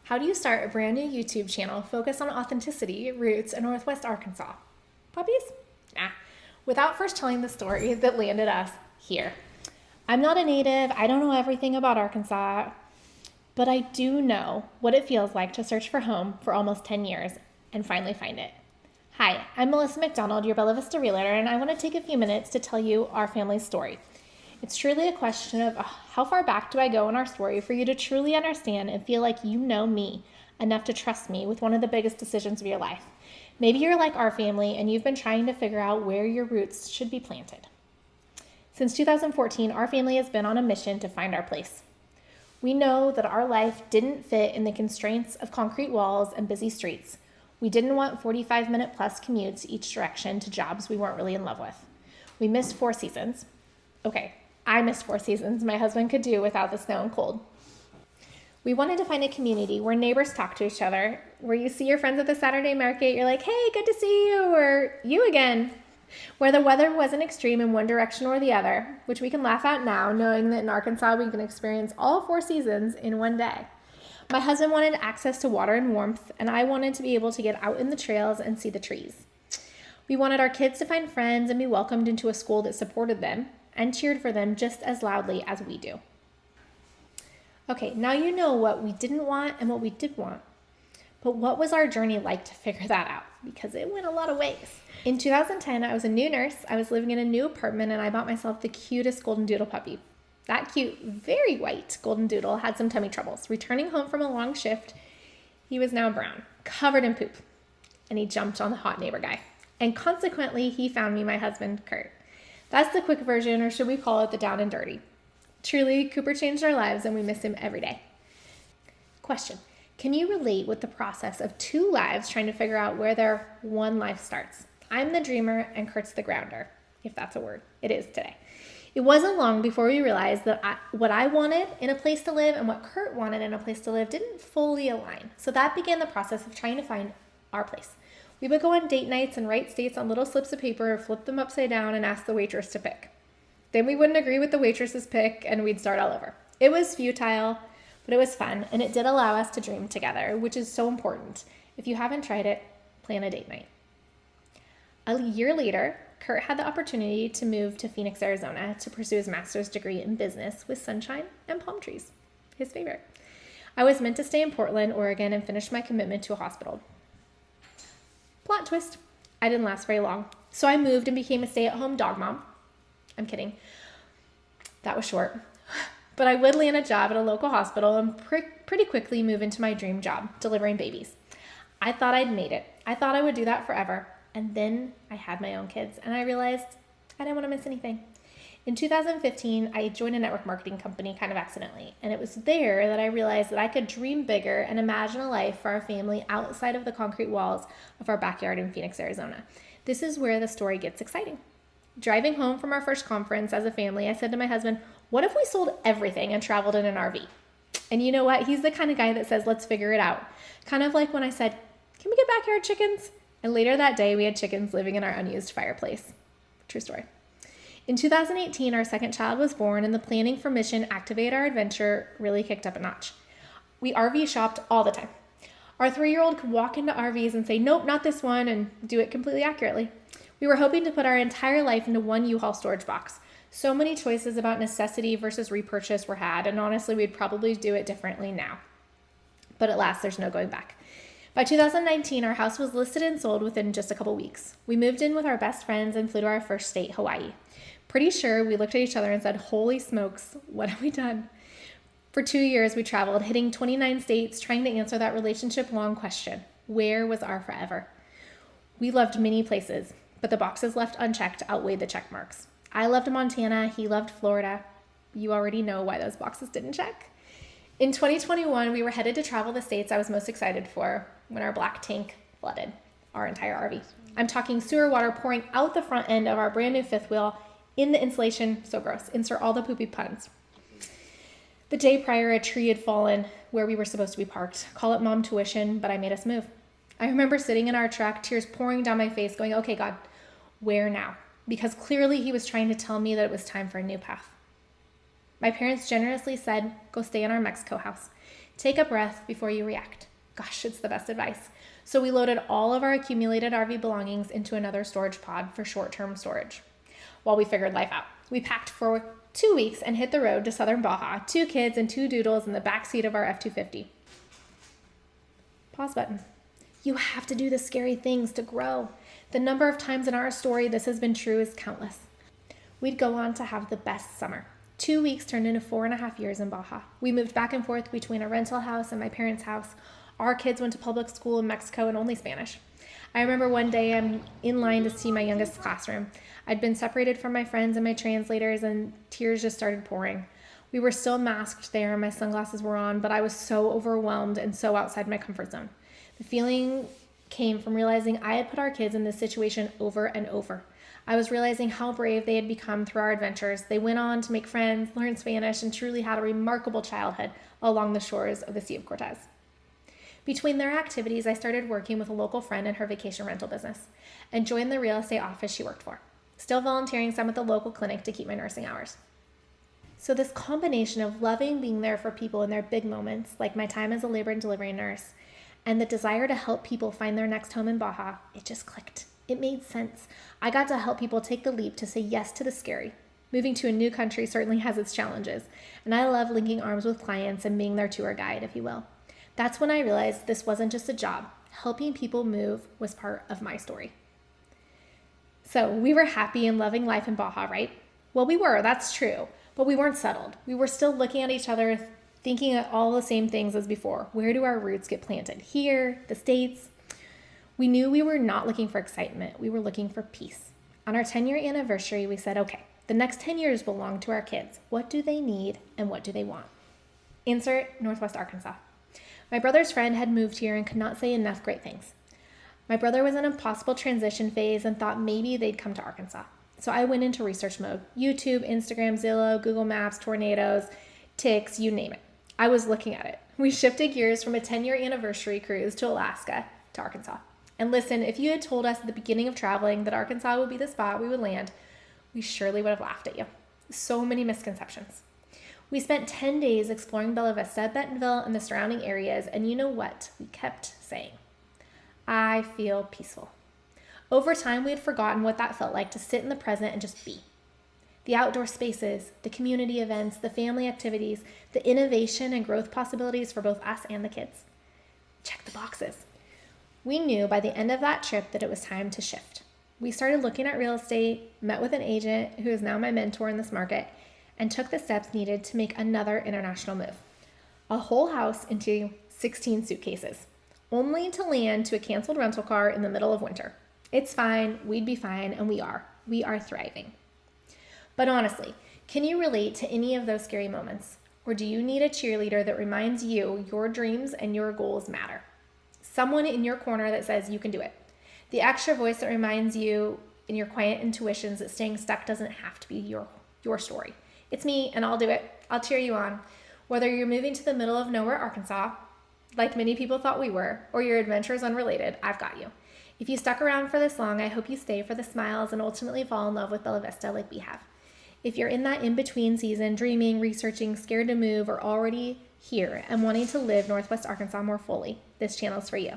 How do you start a brand new YouTube channel focused on authenticity, roots, and Northwest Arkansas? Puppies? Nah. Without first telling the story that landed us here. I'm not a native. I don't know everything about Arkansas, but I do know what it feels like to search for home for almost 10 years and finally find it. Hi, I'm Melissa McDonald, your Bella Vista realtor, and I want to take a few minutes to tell you our family's story. It's truly a question of how far back do I go in our story for you to truly understand and feel like you know me enough to trust me with one of the biggest decisions of your life. Maybe you're like our family and you've been trying to figure out where your roots should be planted. Since 2014, our family has been on a mission to find our place. We know that our life didn't fit in the constraints of concrete walls and busy streets. We didn't want 45-minute plus commutes each direction to jobs we weren't really in love with. We missed 4 seasons. Okay, I missed 4 seasons my husband could do without the snow and cold. We wanted to find a community where neighbors talk to each other, where you see your friends at the Saturday market, you're like, hey, good to see you, or you again. Where the weather wasn't extreme in one direction or the other, which we can laugh at now, knowing that in Arkansas we can experience all 4 seasons in one day. My husband wanted access to water and warmth, and I wanted to be able to get out in the trails and see the trees. We wanted our kids to find friends and be welcomed into a school that supported them and cheered for them just as loudly as we do. Okay, now you know what we didn't want and what we did want. But what was our journey like to figure that out? Because it went a lot of ways. In 2010, I was a new nurse. I was living in a new apartment, and I bought myself the cutest golden doodle puppy. That cute, very white golden doodle had some tummy troubles. Returning home from a long shift, he was now brown, covered in poop, and he jumped on the hot neighbor guy. And consequently, he found me my husband, Kurt. That's the quick version, or should we call it the down and dirty? Truly, Cooper changed our lives, and we miss him every day. Question: can you relate with the process of 2 lives trying to figure out where their one life starts? I'm the dreamer, and Kurt's the grounder, if that's a word. It is today. It wasn't long before we realized that what I wanted in a place to live and what Kurt wanted in a place to live didn't fully align. So that began the process of trying to find our place. We would go on date nights and write states on little slips of paper, flip them upside down, and ask the waitress to pick. Then we wouldn't agree with the waitress's pick, and we'd start all over. It was futile, but it was fun, and it did allow us to dream together, which is so important. If you haven't tried it, plan a date night. A year later, Kurt had the opportunity to move to Phoenix, Arizona to pursue his master's degree in business with sunshine and palm trees, his favorite. I was meant to stay in Portland, Oregon, and finish my commitment to a hospital. Plot twist, I didn't last very long. So I moved and became a stay-at-home dog mom. I'm kidding. That was short. But I would land a job at a local hospital and pretty quickly move into my dream job, delivering babies. I thought I'd made it. I thought I would do that forever. And then I had my own kids, and I realized I didn't want to miss anything. In 2015, I joined a network marketing company kind of accidentally, and it was there that I realized that I could dream bigger and imagine a life for our family outside of the concrete walls of our backyard in Phoenix, Arizona. This is where the story gets exciting. Driving home from our first conference as a family, I said to my husband, what if we sold everything and traveled in an RV? And you know what? He's the kind of guy that says, let's figure it out. Kind of like when I said, can we get backyard chickens? And later that day, we had chickens living in our unused fireplace. True story. In 2018, our second child was born, and the planning for Mission Activate Our Adventure really kicked up a notch. We RV shopped all the time. Our 3-year-old could walk into RVs and say, nope, not this one, and do it completely accurately. We were hoping to put our entire life into one U-Haul storage box. So many choices about necessity versus repurchase were had, and honestly, we'd probably do it differently now. But at last, there's no going back. By 2019, our house was listed and sold within just a couple weeks. We moved in with our best friends and flew to our first state, Hawaii. Pretty sure we looked at each other and said, holy smokes, what have we done? For 2 years, we traveled, hitting 29 states, trying to answer that relationship-long question. Where was our forever? We loved many places, but the boxes left unchecked outweighed the check marks. I loved Montana. He loved Florida. You already know why those boxes didn't check. In 2021, we were headed to travel the states I was most excited for when our black tank flooded our entire RV. I'm talking sewer water pouring out the front end of our brand new fifth wheel in the insulation. So gross. Insert all the poopy puns. The day prior, a tree had fallen where we were supposed to be parked. Call it mom tuition, but I made us move. I remember sitting in our truck, tears pouring down my face, going, okay, God, where now? Because clearly he was trying to tell me that it was time for a new path. My parents generously said, go stay in our Mexico house. Take a breath before you react. Gosh, it's the best advice. So we loaded all of our accumulated RV belongings into another storage pod for short-term storage while we figured life out. We packed for 2 weeks and hit the road to southern Baja, 2 kids and 2 doodles in the back seat of our F-250. Pause button. You have to do the scary things to grow. The number of times in our story this has been true is countless. We'd go on to have the best summer. 2 weeks turned into 4.5 years in Baja. We moved back and forth between a rental house and my parents' house. Our kids went to public school in Mexico and only Spanish. I remember one day I'm in line to see my youngest classroom. I'd been separated from my friends and my translators, and tears just started pouring. We were still masked there and my sunglasses were on, but I was so overwhelmed and so outside my comfort zone. The feeling came from realizing I had put our kids in this situation over and over. I was realizing how brave they had become through our adventures. They went on to make friends, learn Spanish, and truly had a remarkable childhood along the shores of the Sea of Cortez. Between their activities, I started working with a local friend in her vacation rental business and joined the real estate office she worked for, still volunteering some at the local clinic to keep my nursing hours. So this combination of loving being there for people in their big moments, like my time as a labor and delivery nurse, and the desire to help people find their next home in Baja, it just clicked. It made sense. I got to help people take the leap to say yes to the scary. Moving to a new country certainly has its challenges, and I love linking arms with clients and being their tour guide, if you will. That's when I realized this wasn't just a job. Helping people move was part of my story. So we were happy and loving life in Baja, right? Well, we were, that's true, but we weren't settled. We were still looking at each other, thinking all the same things as before. Where do our roots get planted? Here, the States? We knew we were not looking for excitement. We were looking for peace. On our 10-year anniversary, we said, okay, the next 10 years belong to our kids. What do they need and what do they want? Insert Northwest Arkansas. My brother's friend had moved here and could not say enough great things. My brother was in a possible transition phase and thought maybe they'd come to Arkansas. So I went into research mode. YouTube, Instagram, Zillow, Google Maps, tornadoes, ticks, you name it. I was looking at it. We shifted gears from a 10-year anniversary cruise to Alaska to Arkansas. And listen, if you had told us at the beginning of traveling that Arkansas would be the spot we would land, we surely would have laughed at you. So many misconceptions. We spent 10 days exploring Bella Vista, Bentonville, and the surrounding areas, and you know what we kept saying? I feel peaceful. Over time, we had forgotten what that felt like to sit in the present and just be. The outdoor spaces, the community events, the family activities, the innovation and growth possibilities for both us and the kids. Check the boxes. We knew by the end of that trip that it was time to shift. We started looking at real estate, met with an agent who is now my mentor in this market, and took the steps needed to make another international move. A whole house into 16 suitcases, only to land to a canceled rental car in the middle of winter. It's fine, we'd be fine, and we are. We are thriving. But honestly, can you relate to any of those scary moments? Or do you need a cheerleader that reminds you your dreams and your goals matter? Someone in your corner that says you can do it. The extra voice that reminds you in your quiet intuitions that staying stuck doesn't have to be your story. It's me, and I'll do it. I'll cheer you on. Whether you're moving to the middle of nowhere, Arkansas, like many people thought we were, or your adventure is unrelated, I've got you. If you stuck around for this long, I hope you stay for the smiles and ultimately fall in love with Bella Vista like we have. If you're in that in-between season, dreaming, researching, scared to move, or already here and wanting to live Northwest Arkansas more fully, this channel's for you.